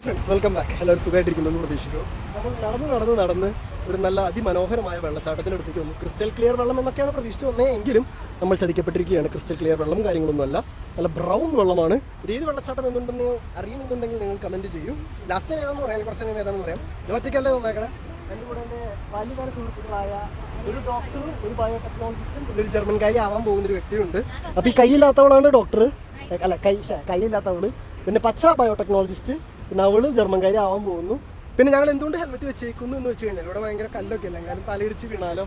Friends welcome back. എല്ലാവരും സുഖമായിട്ടിരിക്കുന്നു പ്രതീക്ഷിക്കുന്നു. നമ്മൾ നടന്ന് ഒരു നല്ല അതിമനോഹരമായ വെള്ളച്ചാട്ടത്തിനടുത്തേക്ക് വന്നു. ക്രിസ്റ്റൽ ക്ലിയർ വെള്ളം എന്നൊക്കെയാണ് പ്രതീക്ഷിച്ച് വന്നേ, എങ്കിലും നമ്മൾ ചതിക്കപ്പെട്ടിരിക്കുകയാണ്. ക്രിസ്റ്റൽ ക്ലിയർ വെള്ളം കാര്യങ്ങളൊന്നുമല്ല, നല്ല ബ്രൗൺ വെള്ളമാണ്. ഏത് വെള്ളച്ചാട്ടം എന്നുണ്ടെന്ന് അറിയുന്നുണ്ടെങ്കിൽ നിങ്ങൾ കമൻറ്റ് ചെയ്യൂ. ലാസ്റ്റ് ഏതാണെന്ന് പറയാം, കുറച്ച് സമയം ഏതാണെന്ന് പറയാം. ഒറ്റയ്ക്കല്ലേ വന്നേക്കണേ. എൻ്റെ കൂടെ എൻ്റെ ബാല്യകാല സുഹൃത്തുക്കളായ ഒരു ഡോക്ടറും ഒരു ബയോടെക്നോളജിസ്റ്റും ഒരു ജർമ്മൻകാരി ആവാൻ പോകുന്നൊരു വ്യക്തിയുണ്ട്. അപ്പോൾ ഈ കൈയില്ലാത്തവളാണ് ഡോക്ടർ, അല്ല കൈയില്ലാത്തവള്. പിന്നെ പച്ച ബയോടെക്നോളജിസ്റ്റ്, പിന്നെ അവള് ജർമ്മൻകാരി ആവാൻ പോകുന്നു. പിന്നെ ഞങ്ങൾ എന്തുകൊണ്ട് ഹെൽമെറ്റ് വെച്ചേക്കുന്നു എന്ന് വെച്ച് കഴിഞ്ഞാൽ ഇവിടെ ഭയങ്കര കല്ലൊക്കെ അല്ല, എങ്കിലും തലയിടിച്ച് വീണാലോ.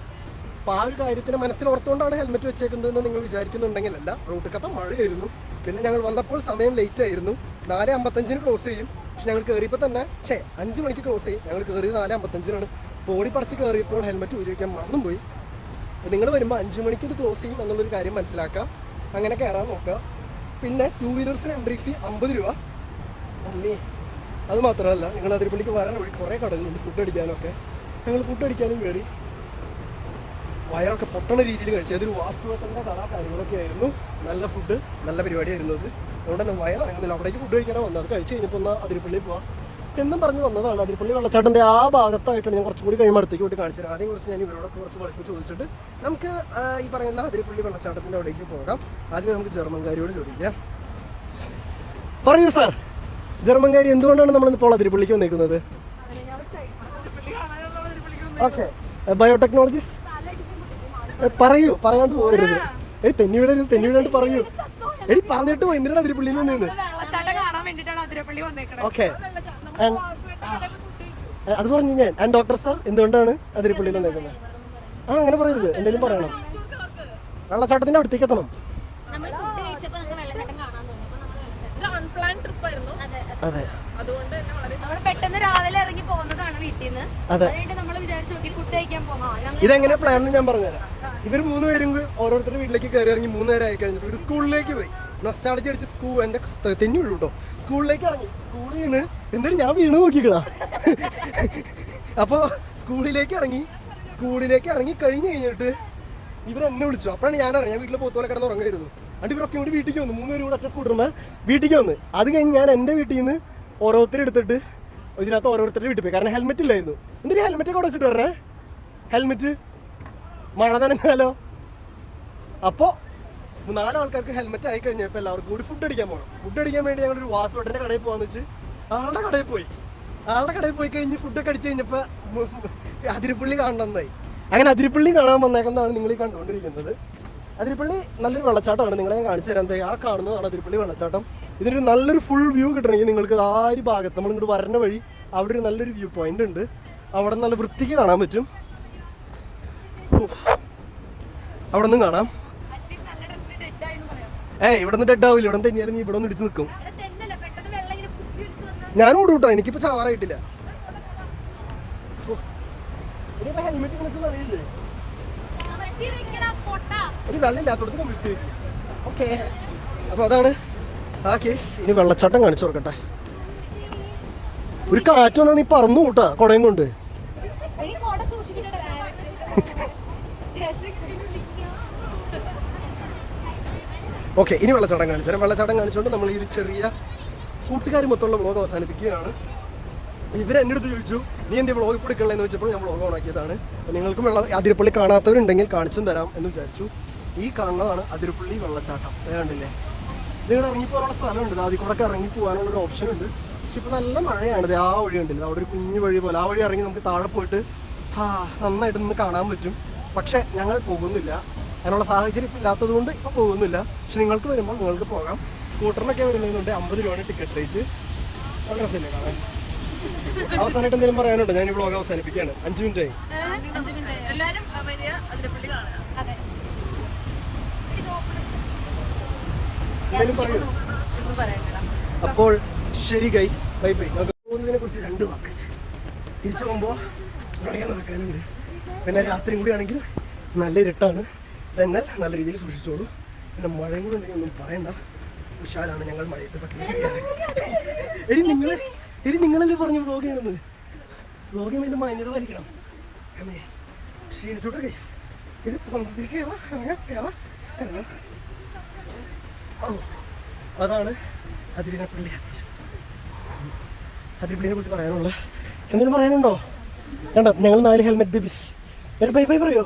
അപ്പോൾ ആ ഒരു കാര്യത്തിന് മനസ്സിൽ ഓർത്തുകൊണ്ടാണ് ഹെൽമെറ്റ് വെച്ചേക്കുന്നതെന്ന് നിങ്ങൾ വിചാരിക്കുന്നുണ്ടെങ്കിലല്ല. റോഡ് കഥ മഴയായിരുന്നു. പിന്നെ ഞങ്ങൾ വന്നപ്പോൾ സമയം ലേറ്റ് ആയിരുന്നു. 4:55 ക്ലോസ് ചെയ്യും. പക്ഷെ ഞങ്ങൾ കയറിയപ്പോൾ തന്നെ 5 മണിക്ക് ക്ലോസ് ചെയ്യും. ഞങ്ങൾ കയറിയത് 4:55 ബോഡി പറിച്ച് കയറിയപ്പോൾ ഹെൽമെറ്റ് ഊരിവയ്ക്കാൻ മറന്നും പോയി. നിങ്ങൾ വരുമ്പോൾ 5 മണിക്ക് ഇത് ക്ലോസ് ചെയ്യും എന്നുള്ളൊരു കാര്യം മനസ്സിലാക്കുക. അങ്ങനെ കയറാൻ നോക്കുക. പിന്നെ 2 വീലേഴ്സിന് എൻട്രി ഫീ 50 രൂപ. അത് മാത്രമല്ല, നിങ്ങൾ അതിരപ്പള്ളിക്ക് വരാൻ വഴി കുറേ കടകളുണ്ട് ഫുഡ് അടിക്കാനൊക്കെ. ഞങ്ങൾ ഫുഡ് അടിക്കാനും കയറി. വയറൊക്കെ പൊട്ടണ രീതിയിൽ കഴിച്ചു. അതൊരു വാസുവേട്ടൻ്റെ കട കാര്യങ്ങളൊക്കെ ആയിരുന്നു. നല്ല ഫുഡ്, നല്ല പരിപാടിയായിരുന്നു അത്. അതുകൊണ്ട് തന്നെ വയറങ്ങുന്നില്ല. അവിടേക്ക് ഫുഡ് കഴിക്കാനോ വന്നത്. അത് കഴിച്ച് കഴിഞ്ഞപ്പോൾ ഒന്ന് അതിരപ്പള്ളി പോവാം എന്നും പറഞ്ഞ് വന്നതാണ്. അതിരപ്പള്ളി വെള്ളച്ചാട്ടൻ്റെ ആ ഭാഗത്തായിട്ടാണ് ഞാൻ കുറച്ചുകൂടി കഴിയുമ്പോൾ അടുത്തേക്ക് പോയിട്ട് കാണിച്ചത്. ആദ്യം കുറച്ച് ഞാൻ ഇവരോടൊക്കെ കുറച്ച് വഴക്ക് ചോദിച്ചിട്ട് നമുക്ക് ഈ പറയുന്ന അതിരപ്പള്ളി വെള്ളച്ചാട്ടത്തിൻ്റെ അവിടേക്ക് പോകാം. ആദ്യം നമുക്ക് ജർമ്മൻകാരിയോട് ചോദിക്കാം. പറയൂ സാർ, ജർമ്മൻകാരി എന്തുകൊണ്ടാണ് നമ്മളിപ്പോൾ അതിരപ്പള്ളിക്ക് വന്നേക്കുന്നത്? ഓക്കെ, ബയോടെക്നോളജിസ്റ്റ് പറയൂ, പറയാണ്ട് പോകരുത്. തെന്നിവിടാണ്ട് പറയൂ. എടി പറഞ്ഞിട്ട് പോ, എന്തിനാണ് അതിരപ്പള്ളിയിൽ വന്നേന്ന്? ഓക്കെ, അത് പറഞ്ഞു ഞാൻ. ആൻഡ് ഡോക്ടർ സാർ എന്തുകൊണ്ടാണ് അതിരപ്പള്ളിയിൽ വന്നേക്കുന്നത്? അങ്ങനെ പറയരുത്, എന്തെങ്കിലും പറയണം. വെള്ളച്ചാട്ടത്തിന്റെ അടുത്തേക്ക് എത്തണം. അതെ, പെട്ടെന്ന് രാവിലെ ഇറങ്ങി പോകുന്നതാണ് വീട്ടിൽ നിന്ന്. നമ്മൾ വിചാരിച്ചു ഫുഡ് കഴിക്കാൻ പോകാം. ഇതെങ്ങനെ പ്ലാൻ എന്ന് ഞാൻ പറഞ്ഞുതരാം. ഇവർ 3 പേരും ഓരോരുത്തരുടെ വീട്ടിലേക്ക് കയറി ഇറങ്ങി 3 നേരം ആയി കഴിഞ്ഞിട്ട് ഒരു സ്കൂളിലേക്ക് പോയി. നൊസ്റ്റാളജി അടിച്ച് എൻ്റെ തെന്നി വീഴും കേട്ടോ. സ്കൂളിലേക്ക് ഇറങ്ങി. സ്കൂളിൽ നിന്ന് എന്തായാലും ഞാൻ വീണ് നോക്കിക്കളാ. അപ്പോൾ സ്കൂളിലേക്ക് ഇറങ്ങി കഴിഞ്ഞ് കഴിഞ്ഞിട്ട് ഇവരെന്നെ വിളിച്ചു. അപ്പോഴാണ് ഞാൻ അറിയാം. ഞാൻ വീട്ടിൽ പോത്തോലെ കിടന്ന് ഉറങ്ങായിരുന്നു. എന്നിട്ട് ഇവരൊക്കെ കൂടി വീട്ടിലേക്ക് വന്നു. 3 പേരും കൂടെ ഒറ്റ സ്കൂട്ടറിന് വീട്ടിലേക്ക് വന്ന്. അത് കഴിഞ്ഞ് ഞാൻ എൻ്റെ വീട്ടിൽ നിന്ന് ഓരോരുത്തരെടുത്തിട്ട് ഇതിനകത്ത് ഓരോരുത്തരുടെ വീട്ടിൽ പോയി. കാരണം ഹെൽമെറ്റ് ഇല്ലായിരുന്നു. എന്തിനാ ഹെൽമെറ്റൊക്കെ അവിടെ വെച്ചിട്ട് പറഞ്ഞേ? ഹെൽമെറ്റ് മഴ നനഞ്ഞാലോ. അപ്പോൾ 4 ആൾക്കാർക്ക് ഹെൽമെറ്റ് ആയി കഴിഞ്ഞപ്പോൾ എല്ലാവർക്കും കൂടി ഫുഡ് അടിക്കാൻ പോകണം. ഫുഡ് അടിക്കാൻ വേണ്ടി ഞങ്ങളൊരു വാസുവേട്ടൻ്റെ കടയിൽ പോകാന്ന് വെച്ച് ആളുടെ കടയിൽ പോയി കഴിഞ്ഞ് ഫുഡൊക്കെ അടിച്ച് കഴിഞ്ഞപ്പോൾ അതിരപ്പള്ളി കാണണമെന്നായി. അങ്ങനെ അതിരപ്പള്ളി കാണാൻ വന്നേക്കുന്നതാണ് നിങ്ങൾ ഈ കണ്ടുകൊണ്ടിരിക്കുന്നത്. അതിരപ്പള്ളി നല്ലൊരു വെള്ളച്ചാട്ടമാണ്. നിങ്ങളെ ഞാൻ കാണിച്ചു തരാം. ആ കാണുന്നതാണ് അതിരപ്പള്ളി വെള്ളച്ചാട്ടം. ഇതിനൊരു നല്ലൊരു ഫുൾ വ്യൂ കിട്ടണമെങ്കിൽ നിങ്ങൾക്ക് ആ ഒരു ഭാഗത്ത് നമ്മൾ ഇങ്ങോട്ട് വരുന്ന വഴി അവിടെ ഒരു നല്ലൊരു വ്യൂ പോയിന്റ് ഉണ്ട്. അവിടെ നല്ല വൃത്തിക്ക് കാണാൻ പറ്റും. അവിടെ നിന്നും കാണാം. ഇവിടെ നിന്ന് ഡെഡ് ആവില്ല. ഇവിടെ തന്നെയാലും ഇവിടെ ഒന്ന് ഇടിച്ച് നിൽക്കും. ഞാനും ഓടും കേട്ടോ. എനിക്കിപ്പോൾ ചാവാറായിട്ടില്ല. ഹെൽമെറ്റ് വെച്ചെന്ന് അറിയില്ലേ? ഒരു വെള്ളമില്ലാത്തടത്ത് കമ്പിഴ്ത്തി വെക്കും. ഓക്കെ, അപ്പോൾ അതാണ് ആ കേസ്. ഇനി വെള്ളച്ചാട്ടം കാണിച്ചു കൊടുക്കട്ടെ. ഒരു കാറ്റ് വന്നാൽ നീ പറന്നു കൂട്ടാ കുടയും കൊണ്ട്. ഓക്കെ, ഇനി വെള്ളച്ചാട്ടം കാണിച്ചാൽ വെള്ളച്ചാട്ടം കാണിച്ചുകൊണ്ട് നമ്മൾ ഈ ഒരു ചെറിയ കൂട്ടുകാർ മൊത്തമുള്ള വ്ളോഗ് അവസാനിപ്പിക്കുകയാണ്. ഇവരെൻ്റെ അടുത്ത് ചോദിച്ചു നീ എന്ത് വ്ളോഗ് ഇപ്പോൾ എടുക്കണമെന്ന് വെച്ചപ്പോൾ ഞാൻ വ്ളോഗ് ഓണാക്കിയതാണ്. നിങ്ങൾക്കും അതിരപ്പള്ളി കാണാത്തവരുണ്ടെങ്കിൽ കാണിച്ചും തരാം എന്ന് വിചാരിച്ചു. ഈ കാണുന്നതാണ് അതിരപ്പള്ളി വെള്ളച്ചാട്ടം. കണ്ടില്ലേ? നിങ്ങൾ ഇറങ്ങിപ്പോകാനുള്ള സ്ഥലമുണ്ട്. അതിൽ കൂടെ ഇറങ്ങി പോകാനുള്ളൊരു ഓപ്ഷൻ ഉണ്ട്. പക്ഷെ ഇപ്പോൾ നല്ല മഴയാണ്. ആ വഴി ഉണ്ടല്ലോ, അവിടെ ഒരു കുഞ്ഞു വഴി പോലെ. ആ വഴി ഇറങ്ങി നമുക്ക് താഴെ പോയിട്ട് നന്നായിട്ട് നിന്ന് കാണാൻ പറ്റും. പക്ഷെ ഞങ്ങൾ പോകുന്നില്ല. അതിനുള്ള സാഹചര്യം ഇപ്പോൾ ഇല്ലാത്തത് കൊണ്ട് ഇപ്പോൾ പോകുന്നില്ല. പക്ഷെ നിങ്ങൾക്ക് വരുമ്പോൾ നിങ്ങൾക്ക് പോകാം. സ്കൂട്ടറിനൊക്കെ വരുന്നതുകൊണ്ട് 50 രൂപയാണ് ടിക്കറ്റ് റേറ്റ്. നല്ല രസമില്ലേ കാണാൻ? അവസാനമായിട്ട് എന്തെങ്കിലും പറയാനുണ്ടോ? ഞാൻ ഈ വ്ളോഗ് അവസാനിപ്പിക്കുകയാണ്. 5 മിനിറ്റായി. അപ്പോൾ ശരി ഗൈസ്, ബൈ ബൈ. പോകുന്നതിനെ കുറിച്ച് 2 വാക്ക്. തിരിച്ചു പോകുമ്പോൾ പറയാൻ നടക്കാനുണ്ട്. പിന്നെ രാത്രിയും കൂടി ആണെങ്കിൽ നല്ല ഇരുട്ടാണ്. തന്നെ നല്ല രീതിയിൽ സൂക്ഷിച്ചോളൂ. പിന്നെ മഴയും കൂടി ഉണ്ടെങ്കിൽ ഒന്നും പറയണ്ട. ഉഷാറാണ്. ഞങ്ങൾ മഴയത്ത് പറ്റുന്നത്. നിങ്ങളല്ലേ പറഞ്ഞു വ്ളോഗ് ചെയ്യണമെന്ന്. വ്ളോഗ് ചെയ്യുമ്പോൾ മാന്യത പാലിക്കണം. ക്ഷീണിച്ചോട്ടെ ഗൈസ്. ഇത് പൊന്തത്തിലേക്ക് കയറാം. അതാണ് അതിരപ്പള്ളി. അതിരപ്പള്ളിനെ കുറിച്ച് പറയാനുള്ളത്. എന്തെങ്കിലും പറയാനുണ്ടോ? കണ്ടോ ഞങ്ങൾ 4 ഹെൽമെറ്റ് ബേബീസ്. ഒരു ബൈ ബൈ പറയോ?